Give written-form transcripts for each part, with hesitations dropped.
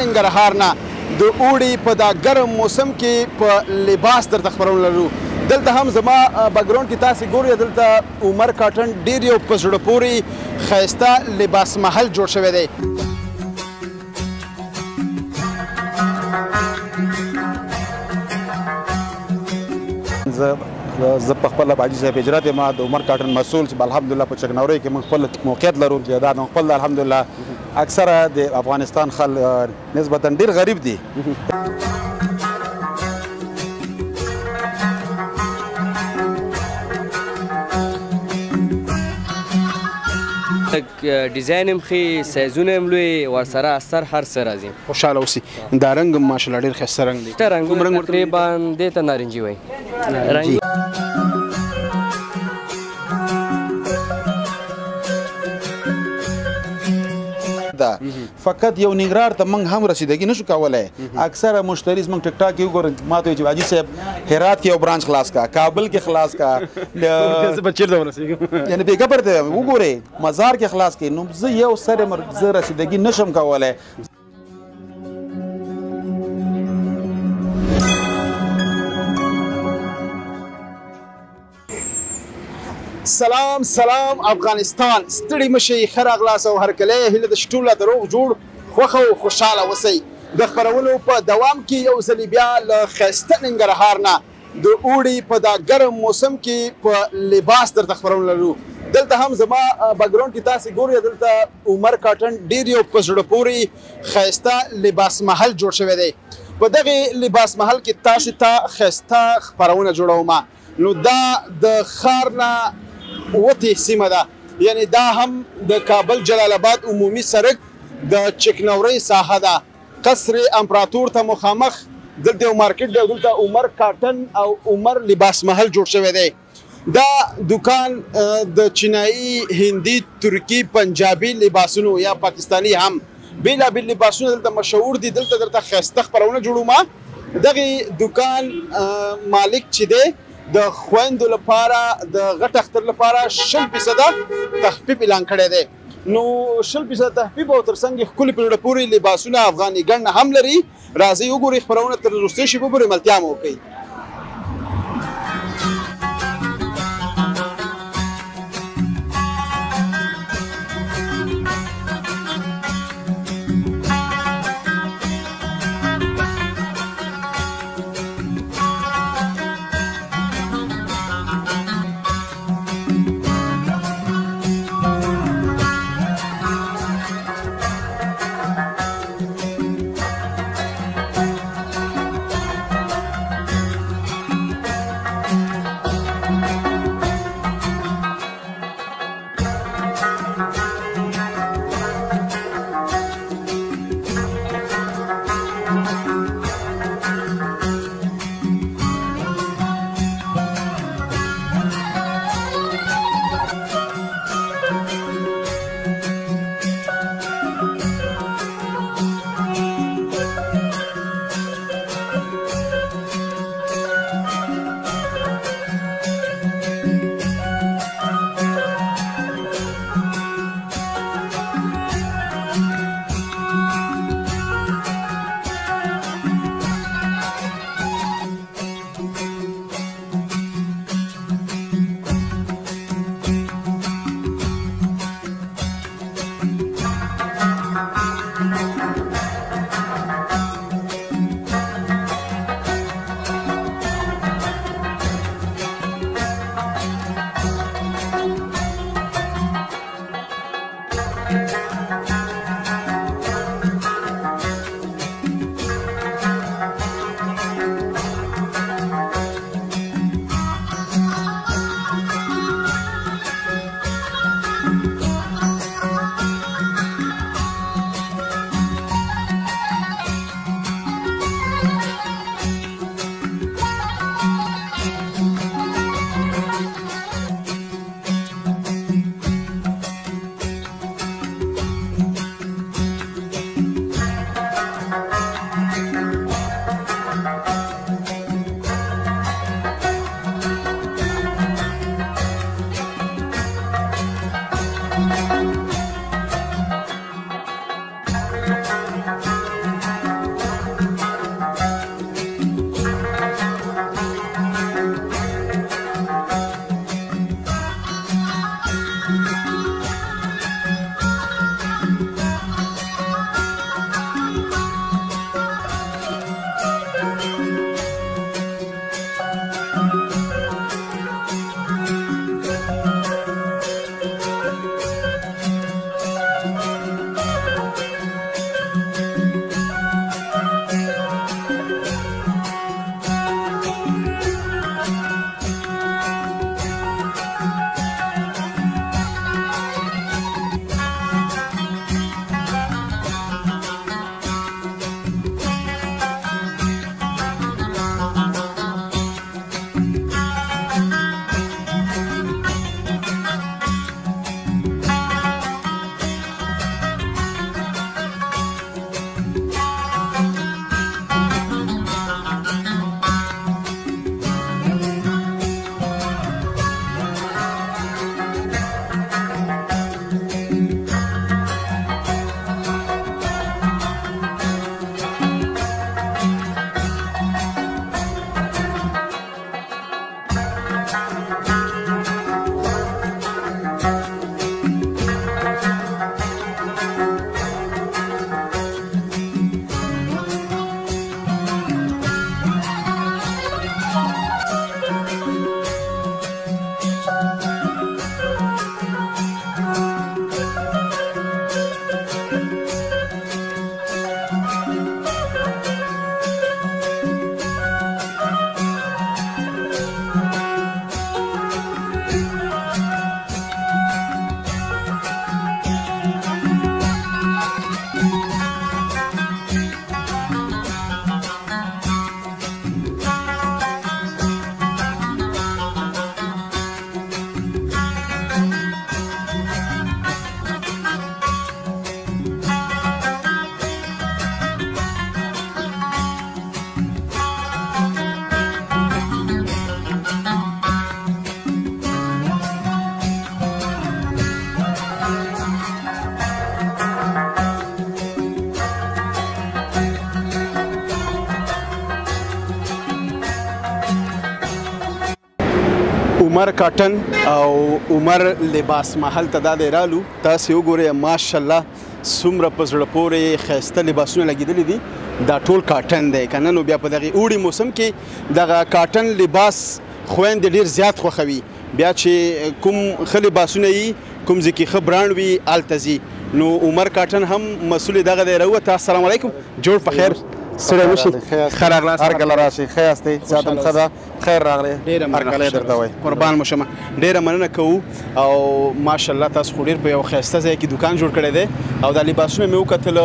ننګرهار نه د اوړي په دا ګرم موسم کې په لباس درته خپرونه لرو. دلته هم زما بیکګراوند کې تاسې ګورئ دلته عمر کاټن ډېر یو په زړه پورې ښایسته لباس محل جوړ شوی دی. زه په خپله حاجي صاحب هجرت یم د عمر کاټن مسؤل چې الحمدلله په چکنورۍ کې موږ خپل موقعیت لرو چې دا خپل الحمدلله اکثره د افغانستان خلک نسبتا ډېر غریب دي. ډیزاین هم ښې سایزونه هم لوی ورسره استر هر څه راځي. خوشحاله اوسئ. دا رنګ هم ماشاءالله ډېر ښایسته رنګ دی. رنګونه تقریبا دې ته نارنجي وایي. فقط یو ننګرهار ته موږ هم رسیدګي نشو کولی. اکثره مشتری زموږ ټیک ټاک کې وګورئ ما ته وایي چې حاجي صاحب هرات کې یو برانچ خلاص کا، کابل کې خلاص کا، یعنې بېګبر ته وګورئ مزار کې خلاص کړي. نو زه یو سر زه رسیدګي نشم کولی. سلام سلام افغانستان، ستړي مشئ، ښه راغلاست او هرکلی هیله د شټوله د روغ جوړ خوښه او خوشحاله اوسئ. د خپرونو په دوام کې یو ځلې بیا له ښایسته ننګرهار نه د اوړي په دا ګرم موسم کې په لباس درته خپرونه لرو. دلته هم زما بیکګراوند کې تاسې ګورئ دلته عمر کاټن ډېر یو په زړه پورې ښایسته لباس محل جوړ شوی دی. په دغې لباس محل کې تاسې ته ښایسته خپرونه جوړوم. نو دا د ښار نه وتې سیمه ده، یعنی دا هم د کابل جلال آباد عمومي سړک د چکنورۍ ساحه ده. قصر امپراتور ته مخامخ دلته یو مارکیټ دی او دلته عمر کاټن او عمر لباس محل جوړ شوی دی. دا دکان د چینایي، هندي، ترکی، پنجابي لباسونو یا پاکستاني هم بېلابېل لباسونه دلته مشهور دي. دلته درته ښایسته خپرونه جوړوم. دغې دکان مالک چې دی د خویندو لپاره د غټ اختر لپاره 20% تخفیف اعلان کړی دی. نو 20% تخفیف او ترڅنګ یې ښکلي په زړه پورې لباسونه افغاني ګڼ هم لري. راځئ وګورئ خپرونه تر وروستۍ شېبې پورې ملتیا مو وکړئ. عمر کاټن او عمر لباس محل ته دا دی رالو. تاسې وګورئ ماشاءالله څومره په زړه پورې ښایسته لباسونه لګېدلي دي. دا ټول کاټن دی که نه نو بیا په دغې اوړي موسم کې دغه کاټن لباس خویندې ډېر زیات خوښوي. بیا چې کوم ښه لباسونه یي کوم ځای کې ښه برانډ وي هلته ځي. نو عمر کاټن هم مسؤل دغه دی راووته. السلام علیکم، جوړ په خیر ستړی مشي، ښه راغلاست. هر کله راشئ، ښه یاستئ، صحت هم ښه ده، خیر راغلی. ډېره هرکلی درته وایي. قربان مو شمه، ډېره مننه کوو. او ماشاءالله تاسو خو ډېر په یو ښایسته ځای کې دوکان جوړ کړی دی او دا لباسونه مې وکتل.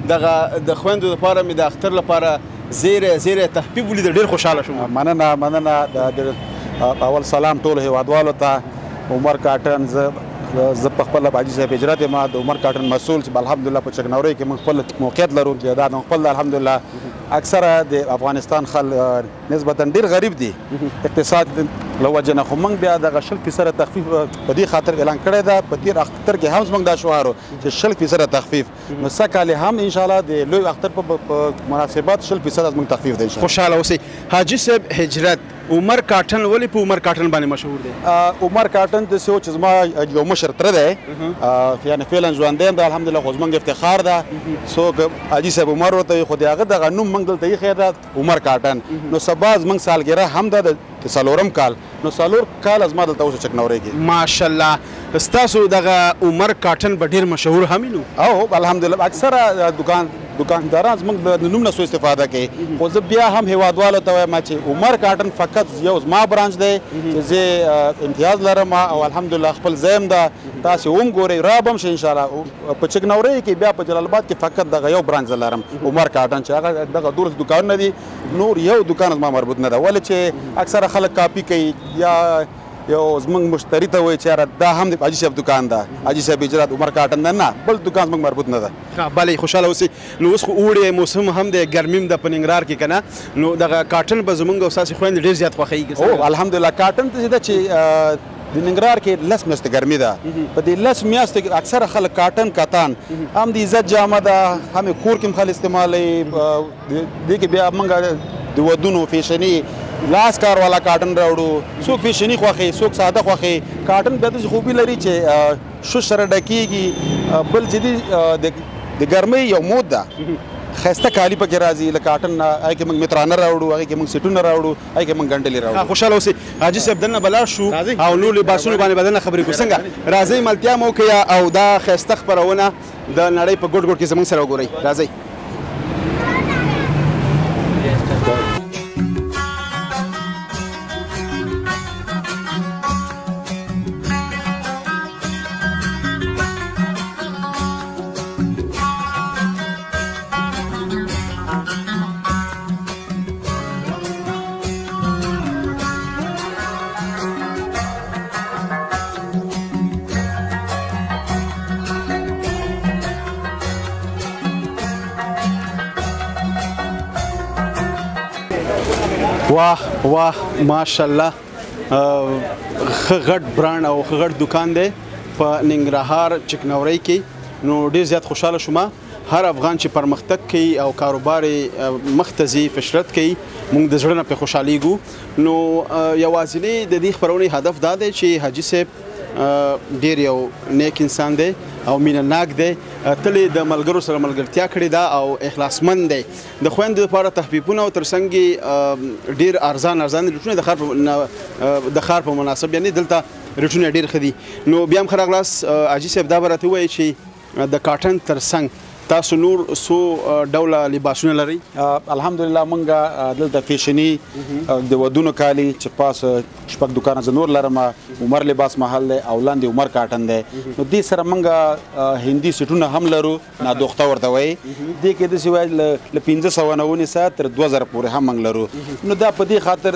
دغه د خویندو لپاره مې د اختر لپاره زیری تحفیف ولید. ډېر خوشحاله شوم. مننه. اول سلام ټولو هیوادوالو ته. عمر کاټن زه په خپله حاجي صاحب هجرت یم، د عمر کاټن مسؤل چې الحمدلله په چکنورۍ کې موږ خپل موقعیت لرو. جایداد هم خپل الحمدلله. اکثره د افغانستان خلک نسبتا ډېر غریب دي اقتصاد له وجې نه، خو موږ بیا دغه 20% تخفیف په دې خاطر اعلان کړی ده. په تېر اختر کې هم زموږ دا شعار و چې 20% تخفیف. نو سږ کال هم انشاءالله د لوی اختر په مناسبت 20% زموږ تخفیف دی. خوشحاله اوسئ. حاجي صاحب هجرت عمر کاټن ولې په عمر کاټن باندې مشهور دی؟ عمر کاټن داسې و چې زما یو مشر تره دی، یعنې فعلا ژوندی هم دی الحمدلله، خو زموږ افتخار ده. څوک حاجي صاحب عمر ورته وایي، خو د هغه دغه نوم موږ دلته ایښی ده عمر کاټن. نو سبا زموږ سالګره هم ده د 4 کال. نو 4 کال زما دلته اوس چکنورۍ کې. ماشاءالله. ستاسو دغه عمر کاټن به ډېر مشهور هم وي نو؟ او الحمدلله اکثره دکانداران زموږ د نوم نه سو استفاده کوي. خو زه بیا هم هیوادوالو ته وایم چې عمر کاټن فقط یو زما برانچ دی چې زه امتیاز لرم او الحمدلله خپل ځای هم ده. تاسې وګورئ راب هم شئ انشاءالله. په چکنورۍ کې بیا په جلال آباد کې فقط دغه یو برانچ زه لرم عمر کاټن، چې هغه دغه 12 دوکانونه دي، نور یو دوکان زما مربوط نه ده. ولې چې اکثره خلک کاپي کوي یا یو زموږ مشتری ته وایي چې یاره دا هم د حاجي صاحب دوکان ده، حاجي صاحب هجرت عمر کاټن نه بل دوکان زموږ مربوط نه ده. بلې خوشحاله اوسئ. نو اوس خو اوړی موسم هم دی، ګرمي هم ده په ننګرهار کې که نه، نو دغه کاټن به زموږ او ستاسې خویندې ډېر زیات خوښوي. او الحمدلله کاټن داسې ده چې د ننګرهار کې 10 میاشتې ګرمي ده. په دې 10 میاشتو کې اکثره خلک کاټن کتان هم د عزت جامه ده، هم کور کې هم خلک استعمالوي. دې کې بیا موږ د ودونو فیشني لاس کار والا کاټن راوړو. څوک فیشني خوښوي، څوک ساده خوښوي. کاټن بیا داسې خوبي لري چې شوش سره ډکېږي. بل چې دی د ګرمۍ یو مود ده، ښایسته کالي پکې راځي له کاټن نه. هغې کې موږ مترانه راوړو، هغې کې موږ سیټونه راوړو، هغې کې موږ ګنډلې راوړو. خوشحاله اوسئ. حاجي صاحب دننه به لاړ شو او نور لباسونو باندې به دننه خبرې کړو. څنګه راځئ ملتیا مو وکړئ او دا ښایسته خپرونه د نړۍ په ګوټ ګوټ کې زموږ سره وګورئ. راځئ. واه واه ماشاءالله. ښه غټ برانډ او ښه غټ دوکان دی په ننګرهار چکنورۍ کې. نو ډېر زیات خوشحاله شوم. هر افغان چې پرمختګ کوي او کاروبار یې مخ ته ځي، فشرت کوي، موږ د زړه نه پرې خوشحالیږو. نو یوازینی د دې خپرونې هدف دا دی چې حاجي صاحب ډېر یو نیک انسان دی او مینه ناک دی. تل د ملګرو سره ملګرتیا کړې ده او اخلاصمند دی. د خویندو لپاره تخفیفونه او ترڅنګ ډېر ارزان ریټونه د ښار په مناسب، یعنې دلته ریټونه ډېر ښه دي. نو بیا هم ښه راغلاست. حاجي صاحب دا به راته ووایي چې د کاټن ترڅنګ تاسو نور څو ډوله لباسونه لرئ؟ الحمدلله موږ دلته فیشني د ودونو کالي چې پاس 6 دوکانه زه نور لرم. عمر لباس محل دی او لاندې عمر کاټن دی. نو دې سره موږ هندي سیټونه هم لرو، نادوخته ورته وایي. دې کې داسې وایي له 1500 نه ونیسه تر 2000 پورې هم موږ لرو. نو دا په دې خاطر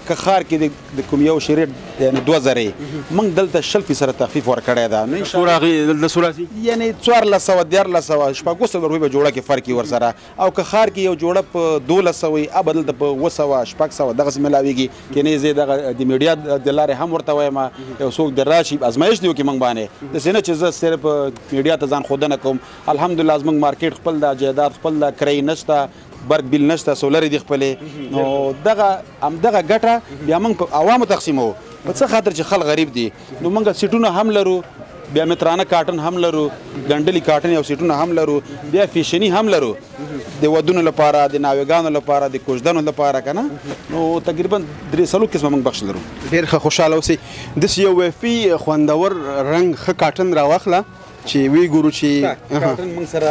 که ښار کې د کوم یو شی ریټ یعنې 2000 موږ دلته 20% تخفیف ورکړی ده. نو څو راغلي دلته څو راځي؟ یعنې 1400 1400 روپۍ به جوړه کې فرق ورسره. او که ښار کې یو جوړه په 1200 وي ا بدل په 200 600 دغسې ملاویږي. کینې زه دغه د میډیا د لارې هم ورته وایم یو څوک د راشي ازمایش دی وکړي موږ باندې. داسې نه چې زه صرف میډیا ته ځان ښودنه کوم. الحمدلله زموږ مارکیټ خپل ده، جایداد خپل ده، کرایې نشته، برق بیل نشته، سولر دي خپلې. نو همدغه ګټه بیا موږ په عوامو تقسیموو. په څه خاطر چې خلک غریب دي نو موږ سیټونه هم لرو بیا مترانه کاټن هم لرو ګنډلي کاټن او سیټونه هم لرو بیا فیشني هم لرو د ودونو لپاره د ناوګانو لپاره د کوژدنو لپاره کنه نو تقریبا 300 قسمه موږ بخش لرو ډېر ښه خوشاله اوسئ داسې یو ویفي خوندور رنګ ښه کاټن راواخله چې وی ګورو چې کاټن موږ سره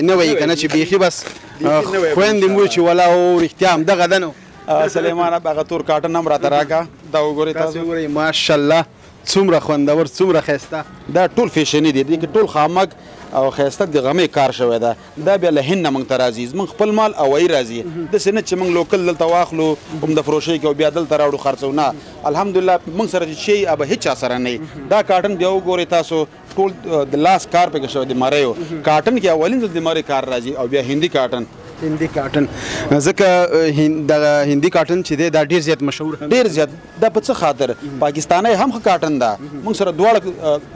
نوی کنه چې بیخي بس خویندې مو چې ولا او رښتیا همدغه ده نو سلیمان هغه تور کاټن هم راته راکړه دا وګورئ تاسو وګورئ ماشاءالله څومره خوندور څومره ښایسته دا ټول فیشني دي دغه ټول خامک او ښایسته د غمې کار شوی ده دا بیا له هند نه موږ ته راځي زموږ خپل مال اوایي راځي داسې نه چې موږ لوکل دلته واخلو هم د فروشۍ کې او بیا دلته راوړو خرڅو نه الحمدلله موږ سره چې شی به هیچ چا سره نه دا کاټن بیا وګورئ تاسو ټول د لاس کار پکې شوی د مریو کاټن کې اولین ځل د مری کار راځي او بیا هندي کاټن ځکه دغه هندي کاټن چې دی دا ډېر زیات مشهور ډېر زیات دا په څه خاطر پاکستانی هم ښه کاټن ده موږ سره دواړه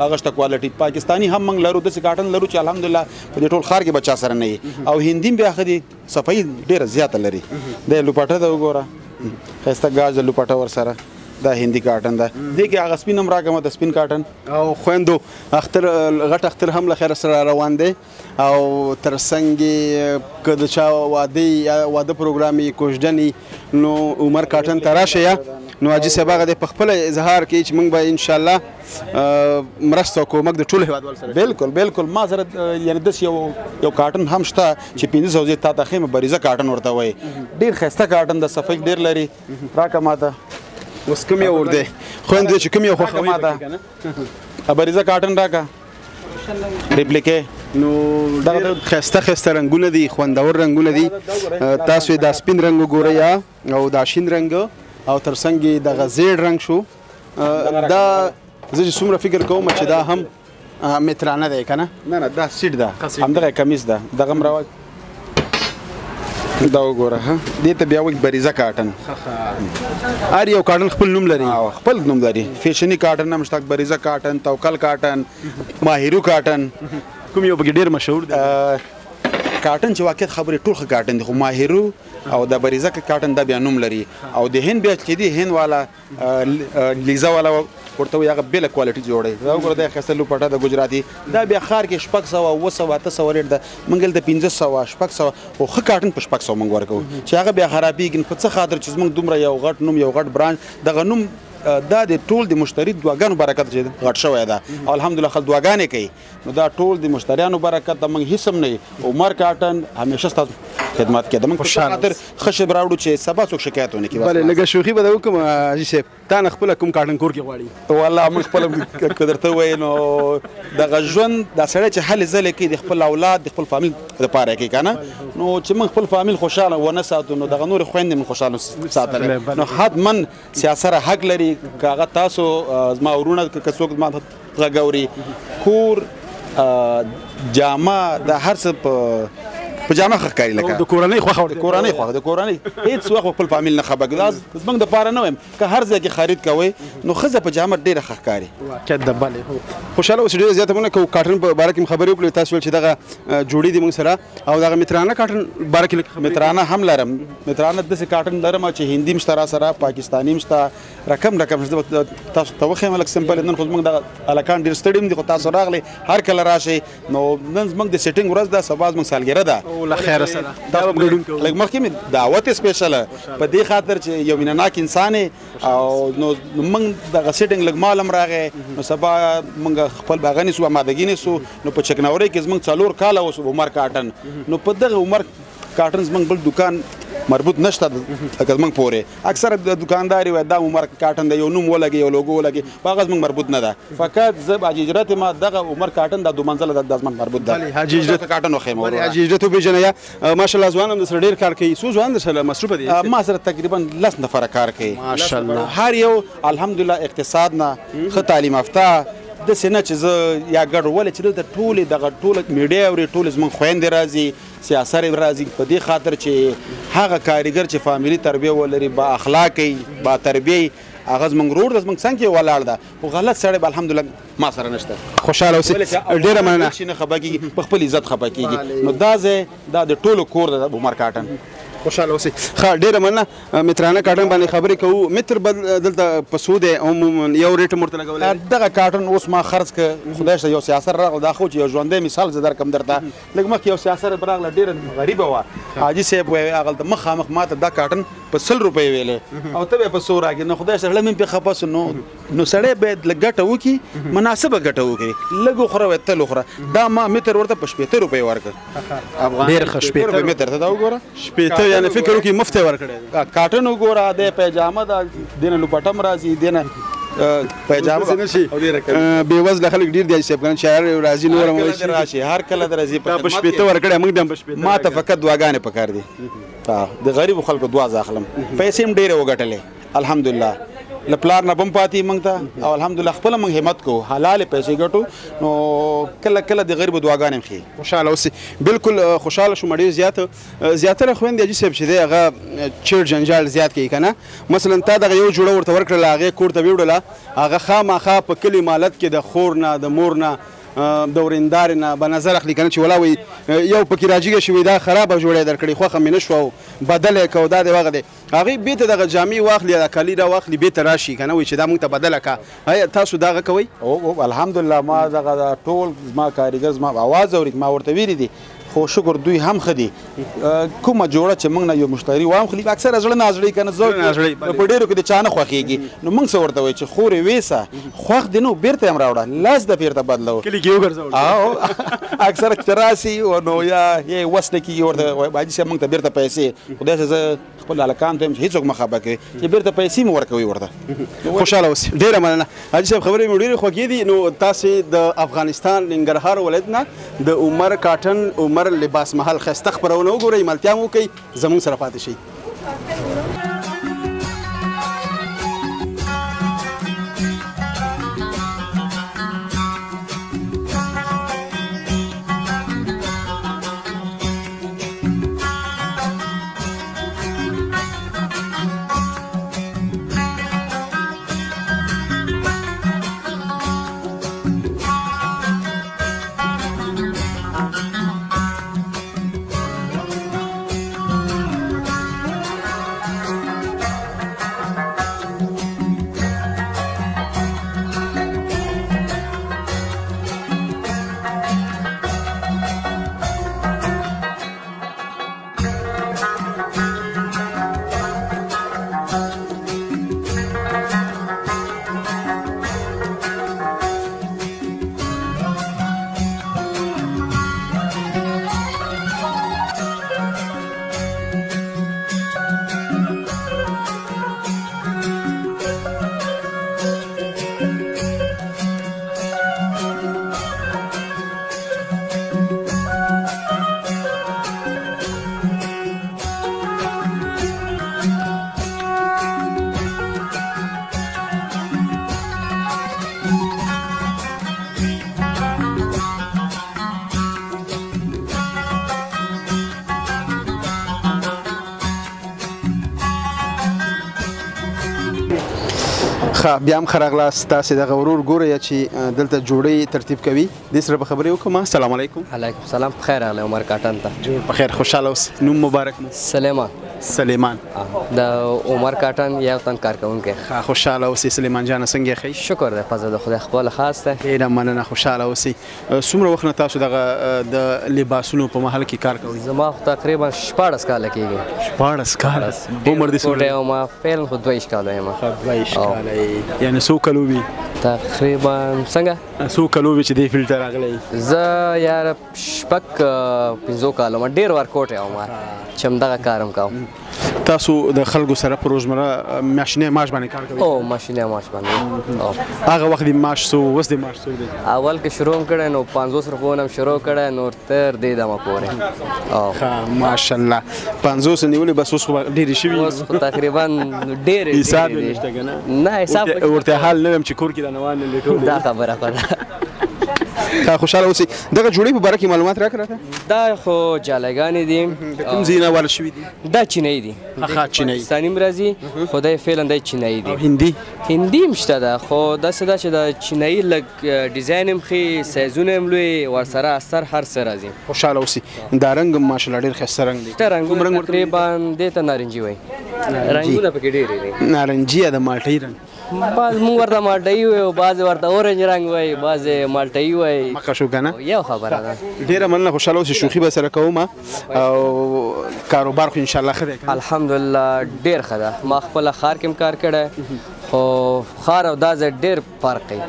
هغه شته کوالټي پاکستانی هم موږ لرو داسې کاټن لرو چې الحمدلله په دې ټول ښار کې به چا سره نه وي او هندي هم بیا ښه دي صفایي ډېره زیاته لري د لوپټه ده وګوره ښایسته ګاز د لوپټه ورسره دا هندي کاټن ده دې کې هغه سپین هم راکړم د سپین کاټن او خویندو اختر غټ اختر هم له خیره سره روان دی او تر څنګ که د چا واده پروګرام یې کوژدنې نو عمر کاټن ته راشه یا نو حاجي صاحب هغه دی په خپله اظهار کوي چې موږ به انشاءالله مرسته او کومک د ټولو هېوادوالو سره بالکل ما سره یعنې داسې یو کاټن هم شته چې 500 زه تا ته ښیم بریزه کاټن ورته وایي ډېر ښایسته کاټن د صفیق ډېر لري راکړه ما ته اوس کوم یو ور دی خویندې چې کوم یو خوښوئ ما ته بریزه کاټن راکړه ریپلیکې نو دغه ښایسته رنګونه دي خوندور رنګونه دي تاسو یې دا سپین رنګ وګورئ او دا شین رنګ او تر څنګ یې دغه زیړ رنګ شو دا زه چې څومره فکر کوم چې دا هم مترانه دی که نه نه دا سیټ ده همدغه کمیس ده دغه هم راوړه دا وګوره دې ته بیا وایي بریزه کاټن هر یو کاټن خپل نوم لري خپل نوم لري فیشني کاټن هم شته بریزه کاټن توکل کاټن ماهرو کاټن کوم یو پکې ډېر مشهور دی کاټن چې واقعیت خبرې ټول ښه کاټن دي خو ماهرو او د بریزه کاټن دا بیا نوم لري او د هند بیا چې دی هند والا لیزا والا ورته وایي هغه بېله کوالټي جوړوي دا وګوره دا ښایسته لوپټه د ګجراتي دا بیا ښار کې 600 700 800 ریټ ده موږ دلته 500 600 خو ښه کاټن په 600 موږ ورکوو چې هغه بیا خرابېږي په څه خاطر چې زموږ دومره یو غټ نوم یو غټ برانډ دغه نوم دا د ټول د مشتری دعاګانو برکت چې غټ شوی ده او الحمدلله خلک دعاګانې کوي نو دا ټول د مشتریانو برکت د موږ هیڅ هم نه عمر کاټن همیشه ستاسو خدمت کې د موږ په خاطر ښه شی راوړو چې سبا څوک شکایت ونه کړي بله لږه شوخي به وکړم حاجي صاحب تا نه خپله کوم کاټن کور کې غواړي والله موږ خپله که درته ووایو نو دغه ژوند دا سړی چې هلې ځلې کوي د خپل اولاد د خپل فامیل دپاره کوي که نه نو چې موږ خپل فامیل خوشحاله ونه ساتو نو دغه نورې خویندې موږ خوشحاله ساتلی نو حتما سیاسره حق لري که هغه تاسو زما ورونه که څوک زما غږ کور جامه د هر څه په جامه ښه ښکاري لکه د کورنۍ خوښه د کورنۍ هېڅ وخت خپل فامیل نه خبر دا زموږ دپاره نه وایم که هر ځای کې خرید کوئ نو ښځه په جامه ډېره ښه ښکاري واقعیت ده بلې خوشحاله اوسئ ډېره زیاته مننه کوو کاټن په باره کې مو خبرې وکړې تاسو ویل چې دغه جوړې دي موږ سره او دغه مترانه کاټن باره کې مترانه هم لرم مترانه داسې کاټن لرم چې هندي هم شته را سره پاکستاني هم شته رقم تاسو ته وښیم لږ سمپل نن خو زموږ دغه هلکان ډېر ستړي هم دي خو تاسو راغلئ هر کله راشئ نو نن زموږ د سیټینګ ورځ ده سبا زموږ سالګره ده لږ مخکې مې دعوت یې سپیشله په دې خاطر چې یو مینهناک انسان او نو موږ دغه سیټینګ لږ مال هم راغی نو سبا موږ خپل هغه نیسو امادګي نیسو نو په چکناورۍ کې زموږ 4 کاله اوس عمر کاټن نو په دغه عمر کاټن زموږ بل دکان مربوط نشته لکه زموږ پورې اکثره د دکانداري وایي دا عمر کاټن دی یو نوم ولګي یو لوګو ولګي په هغه زموږ مربوط نه ده فقط زه حاجي هجرت ما دغه عمر کاټن دا 2 منزله دا زموږ مربوط ده حاجي هجرت کاټن وخیم حاجي هجرت وپېژنه یا ماشاءالله ځوان هم د سره ډېر کار کوي څو ځوان در سره مصروفه دي ما سره تقریبا 10 نفره کار کوي ماشاءالله هر یو الحمدلله اقتصاد نه ښه تعلیم یافته داسې نه چې زه یا ګډ ولې چې دلته ټولې دغه ټوله میډیا اوري ټولې زموږ خویندې راځي سیاسر راځي په دې خاطر چې هغه کاریګر چې فامیلي تربیه ولري با اخلاقي با تربیه هغه زموږ روډ د زموږ څنګ کې ولاړ ده خو غلط سړی به الحمدلله ما سره نشته خوشحاله اوسئ ډېره مننه نه خفه کېږي په خپل عزت خفه کېږي نو دا ځای دا د ټولو کور د عمر کاټن خوشاله اوسئ. ښه ډېره مننه مترانه کاټن باندې خبرې کوو. متر به دلته په څو دی عموما یو ریټ هم ورته لګولی؟ دغه کاټن اوس ما خرڅ که خدای شته یو سیاسر راغله دا خو چې یو ژوندی مثال زه درکړم درته. لږ مخکې یو سیاسر راغله ډېره غریبه وه، حاجي صاحب وایي هغلته مخامخ ما ته دا کاټن په 100 روپۍ ویلې او ته به یې په 100 راکړې. نو خدای شته زړه مې پرې خفه سو. نو سړی باید لږ ګټه وکړي، مناسبه ګټه وکړي، لږ وخوره وایي تل وخوره. دا ما متر ورته په 80 روپۍ ورکړ. ډېر ښه 80 روپۍ متر ته دا وګوره 80 یعنې فکر وکړي مفت یې ورکړی. کاټن وګوره د پیجامه ده دینه لوپټم راځي دینه پیجامه بېوزله خلک ډېر دي صاحب کنه شاعر راځي نور هم راشي هر کله درځي په 80 ورکړی موږ هم په 80 ما ته فقط دعاګانې پکار دي. د غریبو خلکو دعا زاخلم پیسې هم ډېرې وګټلې الحمدلله له پلار نه بم پاتې موږ ته او الحمدلله خپله موږ همت کوو حلالې پیسې ګټو. نو کله کله د غریبو دعاګانې هم ښیي. خوشحاله اوسئ. بالکل خوشحاله شوم. ډېر زیاتره خویندې حاجي صاحب چې دی هغه چیړ جنجال زیات کوي که نه. مثلا تا دغه یو جوړه ورته ورکړله هغې کور ته ویوړله، هغه خامخا په کلي مالت کې د خور نه د مور نه د ورېندارې نه به نظر اخلي که نه چې ولا وایي یو پکې راجیګه شوي دا خرابه جوړه یې درکړې خوښه مې نه شوه او بدله یې که دا دی هغه دی. هغې بېرته دغه جامې واخلي دا کالي راواخلي بېرته راشي که نه وایي چې دا موږ ته بدله که. آیا تاسو دغه کوئ؟ الحمدلله ما دغه ټول زما کاریګر زما اواز اوري ما ورته ویلي دي خو شکر دوی هم ښه دي. کومه جوړه چې موږ نه یو مشتري واخلي اکثره زړه نازړي که نه په ډېرو کې د چا نه خوښېږي نو موږ څه ورته وایو چې خورې ویسه خوښ دې نو بېرته یې هم راوړه لاس د بېرته بدلو کلي کې وګرځوه. او اکثره چې راسي نو یا یې وس نه کېږي ورته حاجي صاحب موږ ته بېرته پیسې خدای شه زه خپل هلکانو ته یم چې هېڅوک مه خفه کوي چې بېرته پیسې مې ورکوي ورته. خوشحاله اوسئ. ډېره مننه حاجي صاحب خبرې مې ډېرې خوږې دي. نو تاسې د افغانستان ننګرهار ولایت نه د عمر کاټن عمر لباس محل ښایسته خپرونه وګورئ ملتیا مو وکړئ زموږ سره پاتې شئ. بیا هم ښه راغلاست. تاسې دغه ورور ګورئ چې دلته جوړۍ ترتیب کوي. دې سره به خبرې وکړم. السلام علیکم. علیکم سلام. په خیر راغلی عمر کاټن ته. جوړ په خیر. خوشحاله اوسئ. نوم مبارک مو؟ سلیمان. د عمر کاټن یو تن کارکوونکی. خوشحاله اوسئ. سلیمان جانه څنګه یې ښه؟ شکر دی فضل د خدای خپله خاص دی. ډېره مننه. خوشحاله اوسئ. څومره وخت نه تاسو دغه د لباسونو په محل کې کار کوئ؟ زما خو تقریبا 14 کاله کېږي. 14 کاله؟ عمر دې څومره دی؟ ما فعلا خو 22 کاله یم. 22 کاله یې یعنې څو کلو وي؟ تقریبا څنګه؟ څو کلو وي چې دې فیلډ ته راغلی؟ زه یاره شپږ 15 کاله ما ډېر ورکوټ یم چې همدغه کار هم کوم. تاسو د خلکو سره په روزمره میاشتنی معاش باندې کار کوئ؟ او میاشتنی معاش باندې. هغه وخت د معاش څو اوس د معاش څو دی؟ اول کې شروع هم کړی نو 500 روپیو نه هم شروع کړی نور تر دې دمه پورې. ښه ماشاءالله 500 نیولې بس اوس خو ډېرې شوي. اوس خو تقریبا ډېرې حساب یې نشته که نه؟ نه حساب ورته حال نه ویم چې کور کې رانه وانه لیټول. دا خبره خو ده. خوشاله اوسئ. دغه جوړې په باره کې معلومات راکړه. دا خو جالګانې دي. کوم ځای نه وارد شوي دي؟ دا چینایي دي. چینایي پاکستاني هم راځي خو دا فعلا دا چینایي دي. هندي هم شته ده خو داسې ده چې د چینایي لږ ډیزاین هم ښه، سایزونه هم لوی، ورسره استر هر څه راځي. خوشاله اوسئ. دا رنګ هم ماشاءالله ډېر ښایسته رنګ دی. رنګونه تقریبا دې ته نارنجي وایي. رنګونه پکې ډېر دي. نارنجي یا د مالټۍ رنګ؟ بعض موږ ورته مالټایي وایو، بعض ورته اورنج رنګ وایي، بعض مالټایي وایي. مکه شو که نه؟ یو خبره ده. ډېره مننه، خوشحاله اوسئ. شوخي به سره کوم او کاروبار خو انشاءالله ښه دی؟ الحمدلله ډېر ښه ده. ما خپله ښار کې هم کار کړی خو ښار او دا ځای ډېر فرق کوي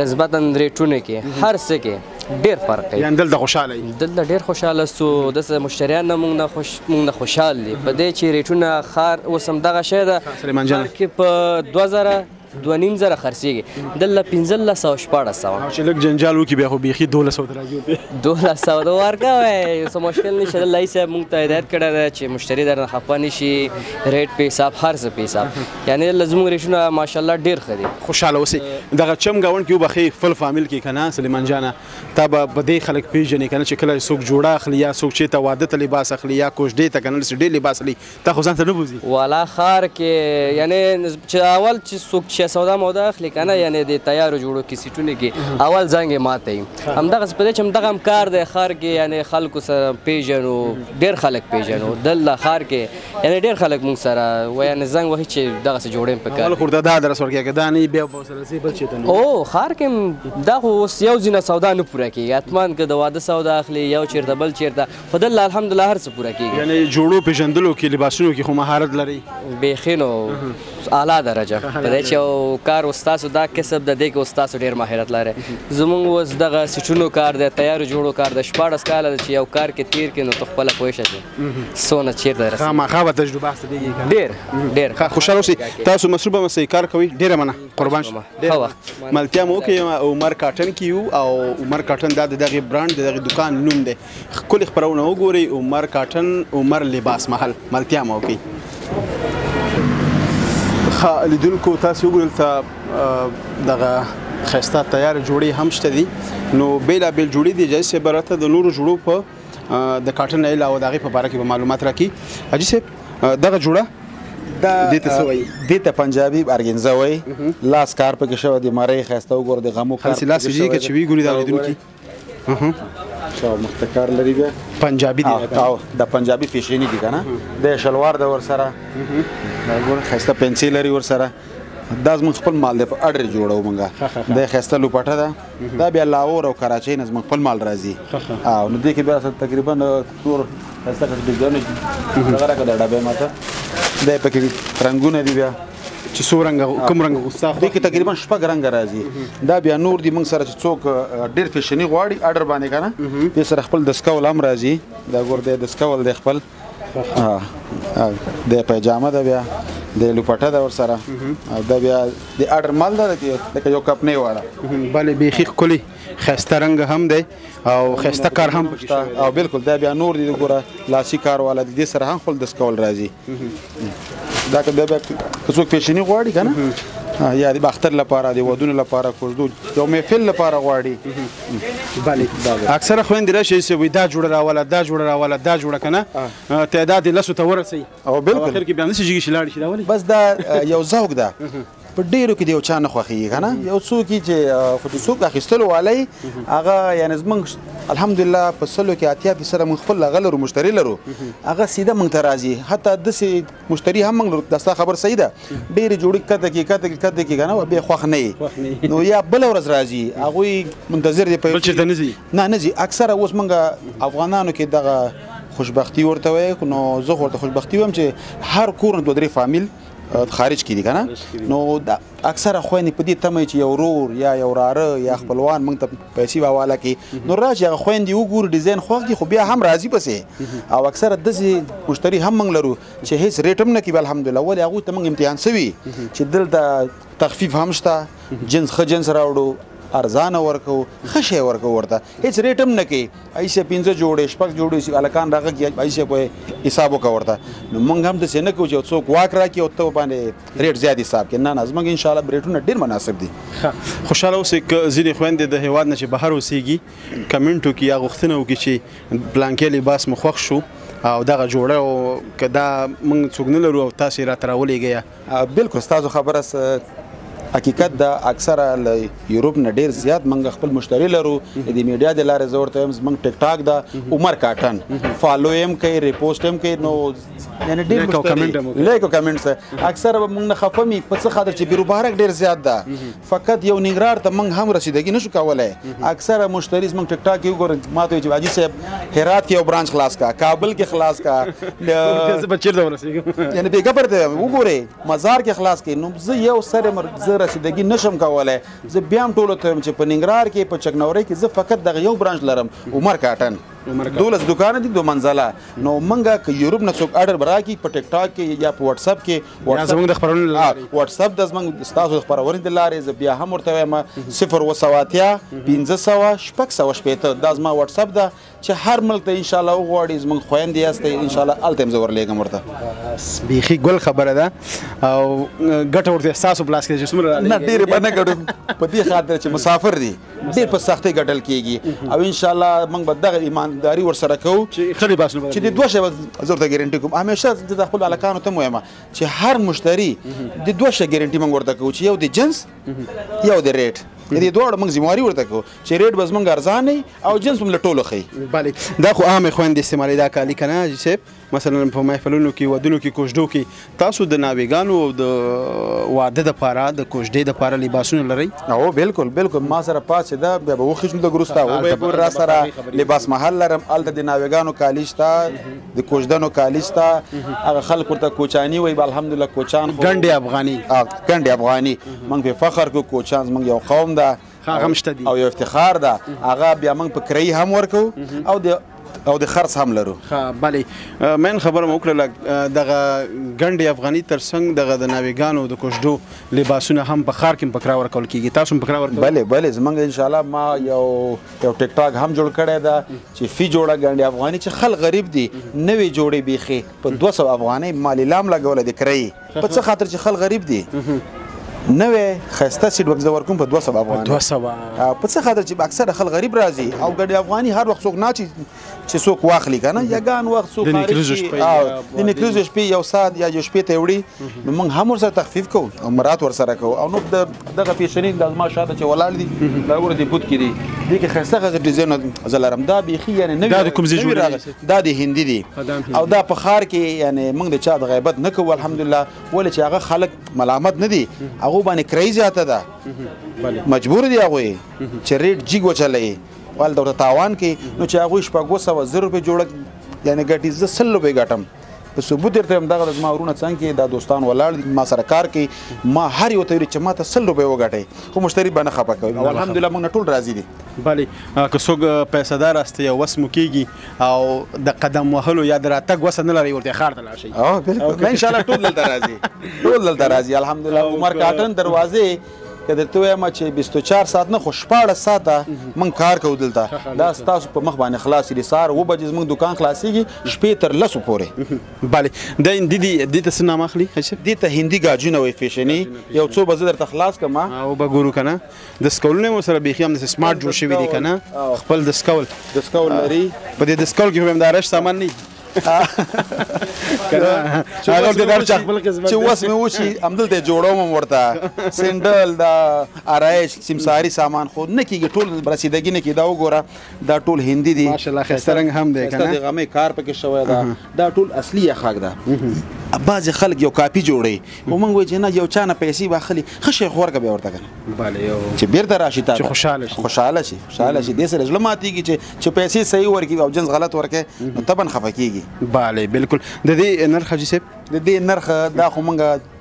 نسبتا ریټونه کې هر څه کې ډېر فرق کوي. یعنې دلته خوشحاله یې؟ دلته ډېر خوشحاله سو. داسې مشتریان نه موږ نه خوشحال دي په دې چې ریټونه ښار اوس هم دغه شی ده سلیمان جان کې په 2,000 خرڅېږي، دلته 1,514. چې لږ جنجال وکړي بیا خو بیخي 1200 ته راځي. 1200 د ورکوی څه مشکل نشته. دلته رئیس صاحب موږ ته هدایت کړی دی چې مشتري درنه خفه نه شي، ریټ په حساب هر څه په حساب. یعنې دلته زموږ ریټونه ماشاءالله ډېر ښه دي. خوشحاله اوسئ. دغه چم ګاونډ کې وبخښئ خپل فامیل کې که نه سلیمان جانه تا به په دې خلک پېژنې که نه چې کله څوک جوړه اخلي یا څوک چېرته واده ته لباس اخلي یا کوژدې ته که نه ډېر لباس اخلي تا خو ځان ته نه بوځي؟ والا ښار کې یعنې چې اول چې څوک چې سودا موده اخلي که نه یعنې د تیارو جوړو کې سیټونو کې اول زنګ یې ماته وي. همدغسې په دې چې همدغه هم کار دی ښار کې، یعنې خلکو سره پېژنو، ډېر خلک پېژنو دلته ښار کې، یعنې ډېر خلک موږ سره یعنې زنګ وهي چې دغسې جوړې په کار. اول خو ورته دا درس ورکړه که دا نه وي بیا به ورسره ځې بل چېرته نه. او ښار کې دا خو اوس یو ځینه سودا نه پوره کېږي، حتما که د واده سودا اخلي یو چېرته بل چېرته، خو دلته الحمدلله هر څه پوره کېږي. یعنې جوړو پېژندلو کې لباسونو کې خو مهارت لرئ؟ بیخي نو اعلی درجه په دې چې یو کار ستاسو دا کسب د دې کې ستاسو ډېر مهارت لري. زموږ اوس دغه سیټونو کار دی، تیارو جوړو کار دی، 14 کاله ده چې یو کار کې تېر کړي نو ته خپله پوه شه چې څونه چېرته رسېږي. خامخا به تجربه حاصلېږي. ډېر خوشحاله اوسئ. تاسو مصروفه اوسئ، کار کوئ. ډېره مننه، قربان شم. ښه وخت. ملتیا مو وکړئ. عمر کاټن کې یو او عمر کاټن دا د دغې برانډ د دغې دوکان نوم دی. ښکلې خپرونه وګورئ. عمر کاټن، عمر لباس محل. ملتیا مو وکړئ. ښه لیدونکو تاسو وګورئ دلته دغه ښایسته تیاره جوړې هم شته دي. نو بېلابېل جوړې دي. حاجي صاحب به راته د نورو جوړو په د کاټن نه علاوه د هغې په باره کې به معلومات راکړي. حاجي صاحب دغه جوړه دې ته څه وایي؟ دې ته پنجابي ارګنزه وایي. لاس کار پکې شوی دی، مرۍ ښایسته وګوره، د غمو کار هسې لاس ویجي که چې وي ګوري دا لیدونکي مخته کار لري. بیا پنجابي دی د پنجابي فیشني دي که نه، د شلوار د ورسره ګوره ښایسته پنسل لري ورسره. دا زموږ خپل مال دی، په اډر جوړو موږ. دا ښایسته لوپټه ده. دا بیا لاهور او کراچۍ نه زموږ خپل مال راځي. او نو دې کې بیا تقریبا تور ښایسته ډیزاینونه دغه راکړه د ډبې ماته دی پکې رنګونه دي. بیا چې څو رنګه کوم رنګ غوستا دې کې تقریبا 6 رنګه راځي. دا بیا نور دي موږ سره چې څوک ډېر فیشني غواړي اډر باندې که نه دې سره خپل دسکول هم راځي. دا ګور دی دسکول دی خپل، د پیجامه ده، بیا د لوپټه ده ورسره. دا بیا د اډر مال ده لکه یو کپنۍ والا. بلې بیخي ښکلي ښایسته رنګ هم دی او ښایسته کار هم پکې شوی. او بالکل دا بیا نور دي ګوره لاسي کار والا دي، دې سره هم خپل دسکول راځي. دا که بیا که څوک فیشني غواړي که نه یا د باختر لپاره، د ودونو لپاره، کوژدو یو محفل لپاره غواړي. بلې اکثره خویندې راشي چې وایي دا جوړه راوله، دا جوړه راوله، دا جوړه که نه تعداد یې 10 ته ورسوي او بالکل اخر کې بیا نشي جګې شي لاړې شي. دا ولې؟ بس دا یو ذوق ده. په ډېرو کې د یو چا نه خوښېږي که نه، یو څوک چې خو د څوک اخیستلو والی هغه یعنې زموږ الحمدلله په 100 کې 80% موږ خپل هغه لرو مشتري لرو، هغه سیده موږ ته راځي. حتی داسې مشتري هم موږ لرو، دا ستا خبر صحیح ده، ډېرې جوړې کته کې که نه بیا خوښ نه یې نو یا بله ورځ راځي، هغوی منتظر دي بل چېرته نه ځي. نه ځي. اکثره اوس موږ افغانانو کې دغه خوشبختي ورته وایي. نو زه خو ورته خوشبختي وایم چې هر کور نه 2-3 فامیل خارج کړي که نه. نو دا اکثره خویندې په دې تمه چې یو ورور یا یو وراره یا خپلوان موږ ته پیسې حواله کړي، نو راشي هغه خویندې وګوري ډیزاین خوښ دي خو بیا هم راځي پسې. او اکثره داسې مشتري هم موږ لرو چې هېڅ ریټ هم نه کوي الحمدلله، ولې هغوی ته موږ امتحان سوي چې دلته تخفیف هم شته، جنس ښه جنس راوړو ارزانه ورکو ښه شی ورکو ورته هیڅ ریټ هم نه کوي ایسه 15 جوړې 6 جوړې هلکان راغږي ایسه په حساب وکړه ورته نو موږ هم داسې نه کوو چې څوک واک راکړي او ته باندې ریټ زیات حساب کړي نه زموږ انشاءالله ریټونه ډېر مناسب دي خوشحاله اوسئ که ځینې خویندې د هېواد نه چې بهر اوسېږي کمنټ وکړي یا غوښتنه وکړي چې پلانکې لباس مو خوښ شو او دغه جوړه او که دا موږ څوک نه لرو او تاسې یې راته راولېږئ بالکل ستاسو خبره حقیقت دا اکثره له یورپ نه ډیر زیات منګ خپل مشتری لرو د میډیا د لارې زور ته منګ ټیک ټاک دا عمر کاټن فالو هم کوي ریپوسټ هم کوي نو یعنی ډیر مشتری لایک او کمنټس اکثره منګ نه خفمي په څه خاطر چې بیرو بهرک ډیر زیات ده فقط یو نګرار ته منګ هم رسیدګي نشو کولای اکثره مشتری منګ ټیک ټاک یو ګور ماته چې واجی صاحب هرات کې یو برانچ خلاص کا کابل کې خلاص کا زه به چیرته ورسېږم یعنی بیګه پرته وګورئ مزار کې خلاص کې نو زه یو سره رسیدګي نشم کولای زه بیا هم ټولو ته چې په ننګرهار کې په چکنورۍ کې زه فقط دغه یو برانچ لرم عمر کاټن 12 دکان دي 2 منزله نو منګه که یورپ نه څوک اډر برا کی په ټیک ټاک کې یا په واتس اپ کې یا زموږ د خبرونو لارې واتس اپ د زموږ ستاسو د خبرونو د لارې زه بیا هم ورته وایم 0 1500 600 دا زما واتس اپ ده چې هر ملک ته ان شاء الله وغواړي زموږ خويندې یاستئ ان شاء الله الته زه ورلېږم ورته بیخي ګل خبره ده او ګټه ورته احساس په لاس کې چې څومره نه ډېرې به نه ګټو په دې خاطر چې مسافر دي ډېر په سختۍ ګټل کېږي او ان شاء الله موږ به دغه ایمانداري ورسره کوو چې ښه لباس چې د دوه شی زه ورته ګارنټي کوم همیشه زه د خپلو هلکانو ته هم وایم چې هر مشتري د دوه شی ګارنټي موږ ورته کوو چې یو د جنس یو د ریټ د دې دواړو موږ ذمهواري ورته کوو چې ریټ به زموږ ارزان او جنس هم له ټولو ښیي بلې دا خو عامې خویندې استعمالي دا کالي که نه حاجي صاحب مثلا په محفلونو کې ودونو کې کوژدو کې تاسو د ناوېګانو او د واده دپاره د کوژدې دپاره لباسونه لرئ او بالکل بالکل ما سره پاڅېده بیا به وخېږم د وروسته او به یې را سره لباس محل لرم هلته د ناوېګانو کالي شته د کوژدنو کالي شته هغه خلک ورته کوچاني وایي الحمدلله کوچان ګنډې افغاني ګنډې افغاني موږ پرې فخر کوو کوچان زموږ یو قوم ده هغه هم شته دي او یو افتخار ده هغه بیا موږ په کرایي هم ورکوو او د خرڅ هم لرو بلې من خبره مو وکړله دغه ګنډې افغاني تر څنګ دغه د ناوېګانو د کوژدو لباسونه هم په ښار کې هم په کرا ورکول کېږي تاسو هم په کرا ورکوئ بلې زموږ انشاءالله ما یو ټیک ټاک هم جوړ کړی ده چې فی جوړه ګنډې افغاني چې خلک غریب دي نوې جوړې بیخي په 200 افغانۍ ما لیلام لګوله د کرایي په څه خاطر چې خلک غریب دي نوې ښایسته سیټ وکس ورکوم په 200 افغانۍ 200 په څه خاطر چې اکثره خلک غریب راځي او ګنډې افغاني هر وخت څوک نه چې څوک واخلي که نه یګان وخت څوک د نکریزو شپې یو ساعت یا یو شپې ته وړي نو موږ هم ورسره تخفیف کوو او مرات ورسره کوو او نو دغه پیشني دا زما شاته چې ولاړ دي دا ګوره د بوت کې دي دې کې ښایسته ښایسته ډیزاین زه لرم دا بیخي یعنې نوي دا د کوم ځای جوړېږي دا د هندي دي او دا په ښار کې یعنې موږ د چا د غیبت نه کوو الحمدلله ولې چې هغه خلک ملامت نه دي هغو باندې کرایي زیاته ده مجبور دي هغوی چې ریټ جیګ وچلوي والته ورته تاوان کوي نو چې هغوی 200 روپۍ جوړه یعنې ګټي زه 100 روپۍ ګټم په ثبوت درته وایم دغه زما ورونه څنګ کې دا دوستان ولاړ دي ما سره کار کوي ما هر یو ته ویلي چې ما ته 100 روپۍ وګټئ خو مشتري به نه خفه کوي او الحمدلله موږ نه ټول راضي دي بلې که څوک پیسه دار است یا وس مو کېږي او د قدم وهلو یا د راتګ وسه نه لري ورته ښار ته لاړ شئ بالکل انشاءالله ټول دلته راځي ټول دلته راځي الحمدلله عمر کاټن دروازې که درته وایم چې 24 ساعت نه خو 14 ساعته موږ کار کوو دلته دا ستاسو په مخ باندې خلاص دي سهار 9 بجې زموږ دکان خلاصېږي شپې تر 10 پورې بلې دا دې ته څه نام اخلي دې ته هندي ګاجونه وایي فیشني یو څو به زه درته خلاص کړم او به ګورو که نه دستکولونه یې ورسره بیخي هم داسې سمارټ جوړ شوي دي که نه خپل دستکول لري په دې دستکول کې هم دا رش سامان نه چې وس مې وشي همدلته جوړوم هم ورته سینډل دا آرایش سیمساري سامان خو نه کېږي ټول رسیدګي نه کېږي دا وګوره دا ټول هندي دي ماشاءالله ښایسته رنګ هم دی که نه د غمې کار پکې شوی ده دا ټول اصلي یخاک ده بعضې خلک یو کاپي جوړوي خو موږ وایو چې نه یو چا نه پیسې واخلي ښه شی خو ورکړه بیا ورته که نه چې بیرته راشي تا خوشحاله شي دې سره زړه ماتېږي چې پیسې صحیح ورکړي او جنس غلط ورکړي نو طبعا خفه کېږي بله بالکل د دې نرخ حاجي صاحب د دې نرخ دا خو موږ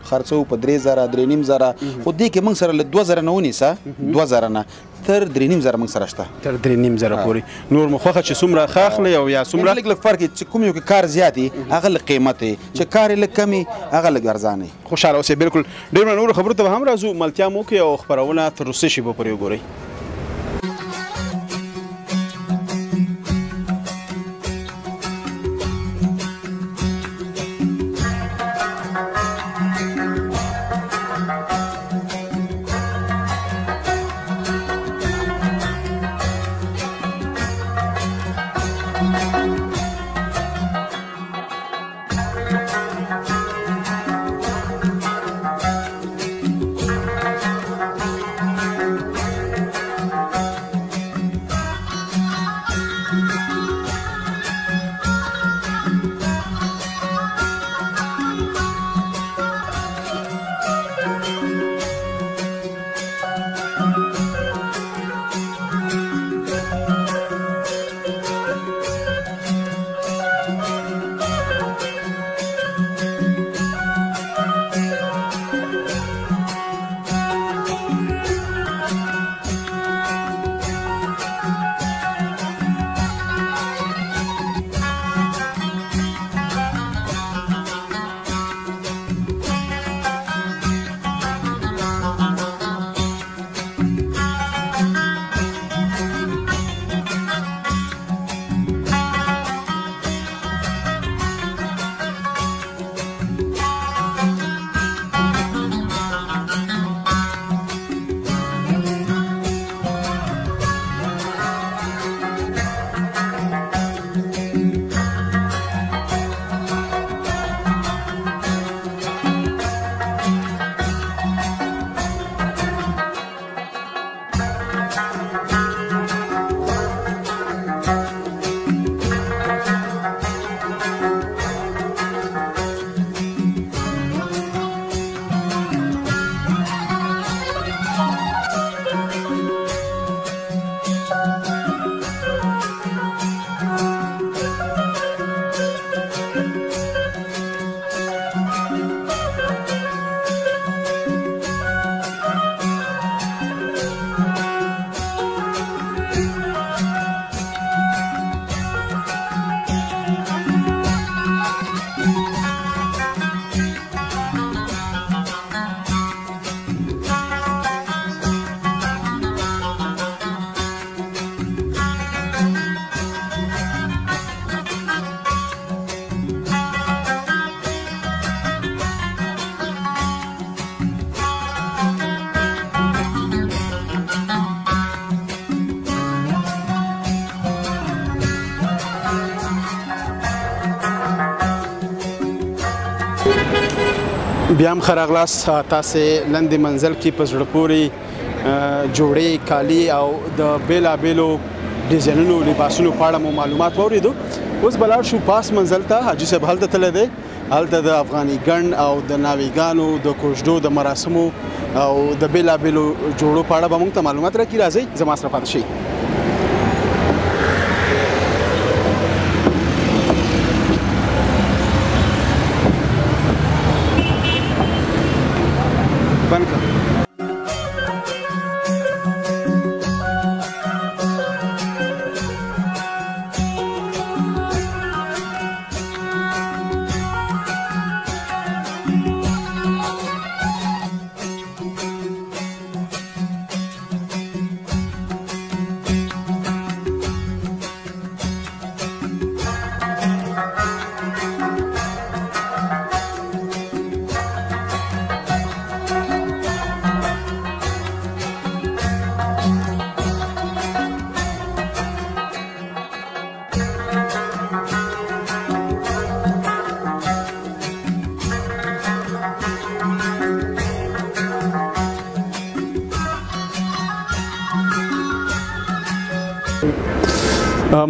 خرڅو په 3000 3500 خو دې کې موږ سره له 2000 نه ونیسه 2000 نه تر 3500 موږ سره شته تر 3500 پورې نور مو خوښه چې څومره ښه اخلئ او یا څومره لږ فرق چې کوم یو کې کار زیات وي هغه لږ قیمت وي چې کار یې لږ کم وي هغه لږ ارزان وي خوشحاله اوسئ بالکل ډېر نورو خبرو ته به هم راځو ملتیا مو وکړئ او خپرونه تر روسي شیبو پورې وګورئ بیا هم ښه راغلاست. تاسې لنډې منزل کې په زړه پورې جوړې کالي او د بېلابېلو ډیزاینونو لباسونو په اړه مو معلومات واورېدو. اوس به لاړ شو پاس منزل ته. حاجي صاحب هلته تللی دی. هلته د افغاني ګڼ او د ناویګانو د کوژدو د مراسمو او د بېلابېلو جوړو په اړه به موږ ته معلومات راکړي. راځئ زما سره پاتې شئ. بند کړه.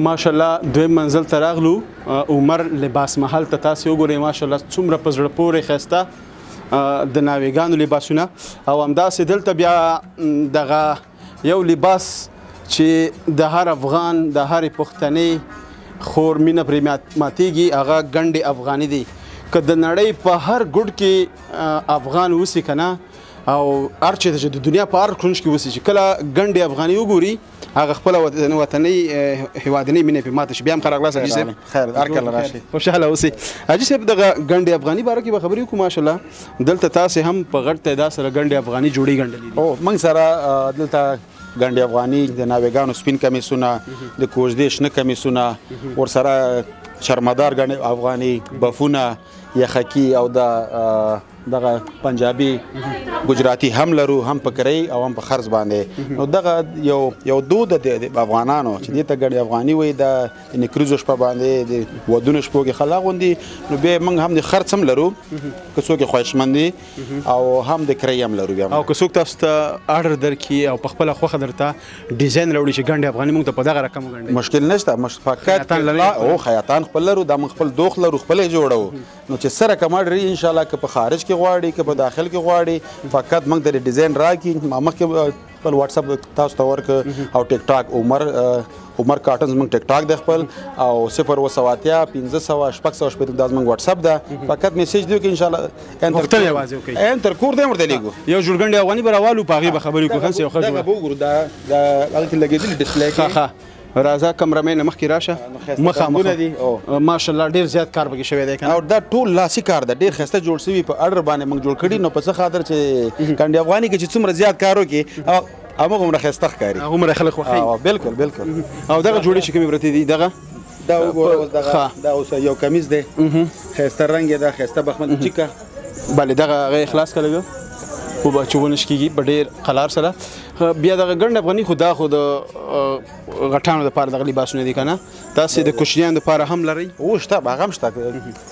ماشاءالله دویم منزل ته راغلو. عمر لباس محل ته تاسې وګورئ. ماشاءالله څومره په زړه پورې ښایسته د ناویګانو لباسونه او همداسې دلته بیا دغه یو لباس چې د هر افغان د هرې پښتنې خور مینه پرې ماتېږي هغه ګنډې افغاني دی. که د نړۍ په هر ګوټ کې افغان اوسي که نه او هر چېرته چې د دنیا په هر کونج کې اوسي چې کله ګنډې افغاني وګوري هغه خپله وطنۍ هېوادنۍ مینه پرې ماته شي. بیا هم ښه راغلاست حاجي صاحب. خیر هر کله راشئ. خوشحاله اوسئ. حاجي صاحب دغه ګنډې افغاني باره کې به خبرې وکړو. ماشاءالله دلته تاسې هم په غټ تعداد سره ګنډې افغاني جوړې ګنډلې دي. او موږ سره دلته ګنډې افغاني د ناویګانو سپین کمیسونه د کوژدې شنه کمیسونه ورسره شرمدار ګنډې افغاني بفونه یخکي او دغه پنجابي ګجراتي هم لرو هم په کرۍ او هم په خرز باندې. نو دغه یو دود د افغانانو چې دې ته ګنډې افغاني وایي د نکریزو شپه باندې د ودونو شپو کې خلک غوندي. نو بیا موږ هم د خرڅ هم لرو که څوک یې خواهشمند دي او هم د کرۍ هم لرو. بیا او که څوک تاسو ته اډر درکړي او په خپله خوښه درته ډیزاین راوړي چې ګنډې افغاني موږ ته په دغه رقم وګنډئ مشکل نشته. فقط او خیاطان خپل لرو دا موږ خپل دوخ لرو خپل یې جوړو. نو چې سره کماډري انشاءالله که په خارج کې غواړي که په داخل کې غواړي فقط موږ ته ډیزاین راکړي. ما مخکې خپل واتس اپ تاسو ته ورکړه او ټیک ټاک عمر کاټنز موږ ټیک ټاک دی خپل او 080 500 600 دا زموږ واتس اپ ده. فقط میسج دی چې انشاءالله پوښتنه یوازې وکړئ تر کور دی ورته لیږو. یو جوړ ګنډې افغاني به راوالو په هغې به خبرې وکړو. خنس یو ښه دغه به وګورو دا هلته لګېدلي ډسپلی کې. راځه کمرمین مخکې راشه. مخامخ ماشاءالله ډېر زیات کار پکې شوی دی او دا ټول لاسي کار ده. ډېر ښایسته جوړ شوي په اډر باندې موږ جوړ کړي. نو په څه خاطر چې ګنډې افغاني کې چې څومره زیات کار وکړي همغومره ښایسته ښکاري هغومره خلک خوښوي. بالکل بالکل. او دغه جوړې چې کومې پرتې دي دغه دا وګوره دا اوس یو کمیز دی ښایسته رنګ یې ده ښایسته بخمل چیکه. بله دغه هغه خلاص کړه خو به چې ونش کېږي په ډېر قلار سره. بیا دغه ګنډ افغاني خو دا خو د غټانو دپاره دغه لباسونه دي که نه. تاسې د کوچنیانو دپاره هم لرئ؟ او شته هغه هم شته.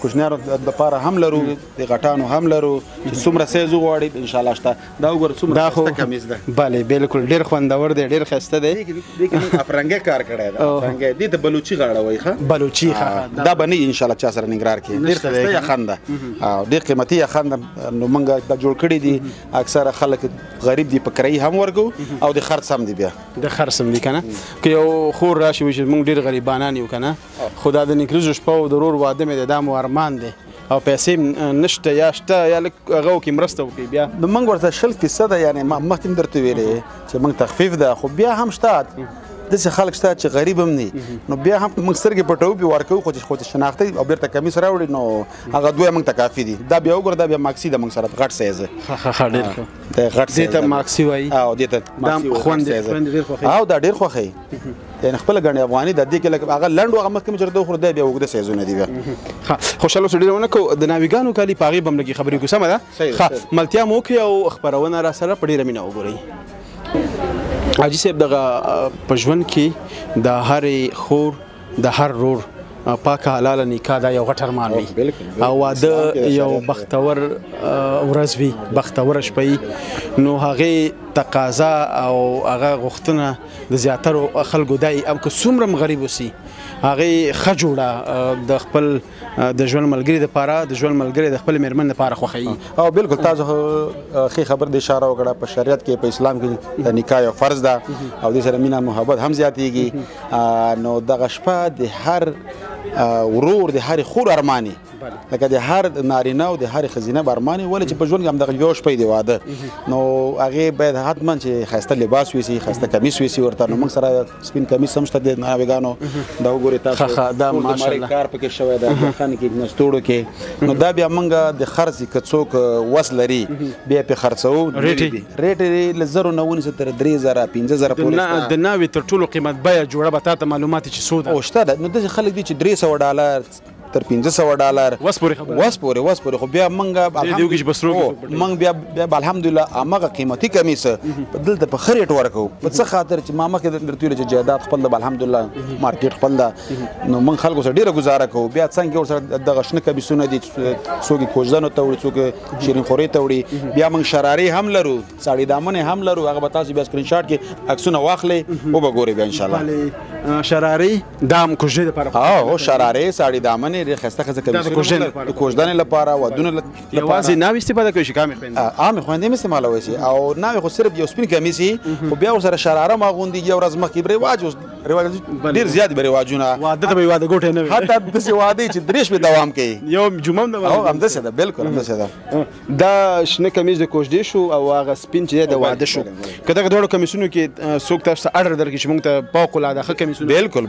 کوچنیانو دپاره هم لرو د غټانو هم لرو چې څومره سایز وغواړئ انشاءالله شته. دا وګوره څومره ښایسته کمیز ده. بله بالکل ډېر خوندور دی ډېر ښایسته دی. دې کې موږ افرنګی کار کړی دی. افرنګی دې ته بلوچي غاړه وایي ښه بلوچي ښه. دا به نه وي انشاءالله چا سره ننګرهار کې. ډېر ښایسته یخن ده او ډېر قیمتي یخن ده. نو موږ دا جوړ کړي دي. اکثره خلک غریب دي په کرایي هم ورکو او د خرڅ هم دي. بیا د خرڅ هم دي که نه. که یو خور راشي وایي چې موږ ډېر غریبانان یو که نه خو دا د نکریزو شپه او د ورور واده مې دی دا مو ارمان دی او پیسې نشته یا شته یا لږ هغه وکړي مرسته وکړي. بیا موږ ورته 0% ده یعنې ما مخکې هم درته ویلې چې موږ تخفیف ده خو بیا هم شته داسې خلک شته چې غریب هم نه نو بیا هم موږ سترګې پټوو بیا ورکوو خو چې شناختي او بیرته کمیس راوړي نو هغه دوی موږ ته کافي دي دا بیا وګوره دا بیا ماکسي ده موږ سره غټ سایز ډېر ښه دا غټ دې ته ماکسي وایي او دې ته خوند ډېر خوښوي او دا ډېر خوښوي یعنې خپله ګڼې افغاني د دې کې لکه هغه لنډ و هغه مخکې مې چې د وخورو دی بیا اوږده سایزونه دي بیا خوشحاله اوسه ډېر ونه کړو د ناویګانو کالي په هغې به هم لږې خبرې وکړو سمه ده ښه ملتیا مو وکړئ او خپرونه را سره په ډېره مینه وګورئ حاجي صاحب دغه په ژوند کې د هرې خور د هر رور پاکه حلاله نکاح دا یو غټ ارمان وي او واده یو بختور ورځ وي بختوره شپه نو هغې تقاضا او هغه غوښتنه د زیاترو خلکو دی او که څومره هم غریب اوسي هغې ښه جوړه د خپل د ژوند ملګري دپاره د ژوند ملګري د خپلې مېرمن دپاره خوښوي او بالکل تاسو ښې خبر د اشاره وکړه په شریعت کې په اسلام کې د نکاح یو فرض ده او دې سره مینه محبت هم زیاتېږي نو دغه شپه د هر ورور د هرې خور ارماني لکه د هر نارینه او د هرې ښځینه به ارماني ولې چې په ژوند کې همدغه یو شپه د واده نو هغې باید حتما چې ښایسته لباس ویسي ښایسته کمیس ویسي ورته نو موږ سره سپین کمیس هم شته د ناویګانو دا وګورئ تاسو دا ماشاءالله کار پکې شوی ده خانې کې نستوړو کې نو دا بیا موږ د خرڅ که څوک وس لري بیا پې خرڅوو ریټ یې له 0 نه ونیسه تر 3000 5000 پورې د ناوې تر ټولو قیمت بیه جوړه به تا ته معلومات چې څو ده او شته ده نو داسې خلک دي چې $300 تر $500 وس پورې خو بیا موږ بیا الحمدلله همغه قیمتي کمیس دلته په ښه ریټ ورکوو په څه خاطر چې ما مخکې درته ویلو چې جایداد خپل ده الحمدلله مارکیټ خپل ده نو موږ خلکو سره ډېره ګزاره کوو بیا څنګه ورسره دغه شنه کمیسونه دي څوک یې کوژدنو ته وړي څوک شیرین خورۍ ته وړي بیا موږ شرارې هم لرو ساړې دامنې هم لرو هغه به تاسو بیا سکرین شاټ کې عکسونه واخلئ وبه ګورئ بیا انشاءالله شرارې دا هم کوژدې دپاره او شرارې ساړې دامنې ډېر ښایسته ښځه کمیسونه د کوژدنې لپاره ودونو یوازې ناوې استفاده کوي چې کامې خویندې عامې خویندې هم استعمالولی شي او ناوې خو صرف یو سپین کمیس وي خو بیا ورسره شراره هم اغوندي یو ورځ مخکې رواج ډېر زیات به رواجونه واده ته به واده ګوټی نه وي حتی داسې واده چې 3 شپې دوام کوي یو جمعه هم او همداسې ده بالکل همداسې ده دا شنه کمیس د کوژدې شو او هغه سپین چې دی د واده شو که دغه دواړو کمیسونو کې څوک تاسو ته اډر درکړي چې موږ ته فوق العاده ښه کمیسونه بالکل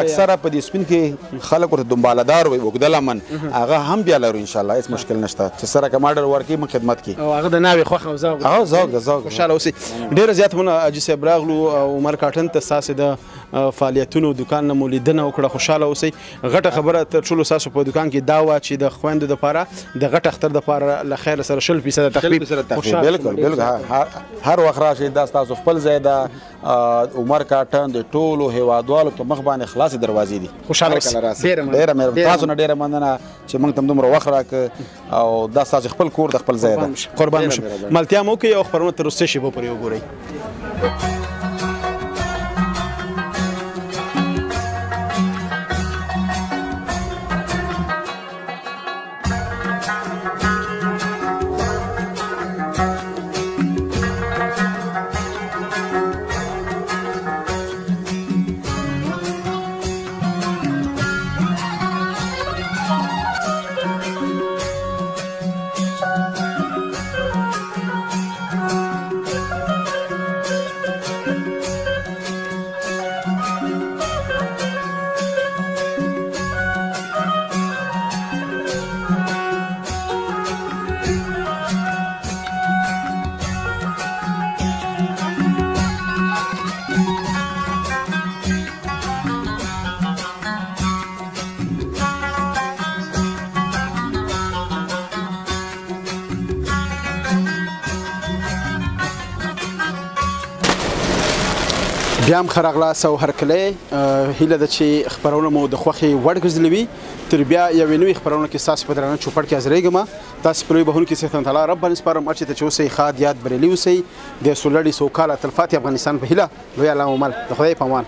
اکثره په دې سپین کې خلک ورته دنبالهدار وي اوږده لمن هغه هم بیا لرو انشاءالله هېڅ مشکل نشته چې سره کوم اډر ورکړي موږ خدمت کوي او هغه د ناوې خوښه او ذوق خوشحاله اوسئ ډېره زیاته مننه حاجي صاحب راغلو عمر کاټن ته ستاسې د فعالیتونو دوکان نه مو لیدنه وکړه خوشحاله اوسئ غټه خبره تر ټولو ستاسو په دوکان کې دا وه چې د خویندو دپاره د غټ اختر دپاره له خیره سره 20% تخفیف بالکل هر وخت راشئ دا ستاسو خپل ځای ده عمر کاټن د ټولو هیوادوالو په مخ باندې خلاصې دروازې دي خوشحاله اوسئ ډېره مهرباني تاسو نه ډېره مننه چې موږ ته دومره وخت راکړه او دا ستاسو خپل کور د خپل ځای ده قربان مو شم ملتیا مو وکړئ او خپرونه تر وروستۍ شېبو پورې وګورئ بیا هم ښه راغلاست او هرکلی هیله ده چې خپرونه مو د خوښې وړ ګرځېدلې تر بیا یوې نوې خپرونه کې ستاسو په درانه چوپړ کې حاضرېږم تاسو په لوی بهونو کې صحت تعالی رب باندې سپارم هر چېرته چې اوسئ ښاد یاد بریالي اوسئ د سولړي سوکاله تلفاتې افغانستان په هیله لوی الله عمل د خدای په امان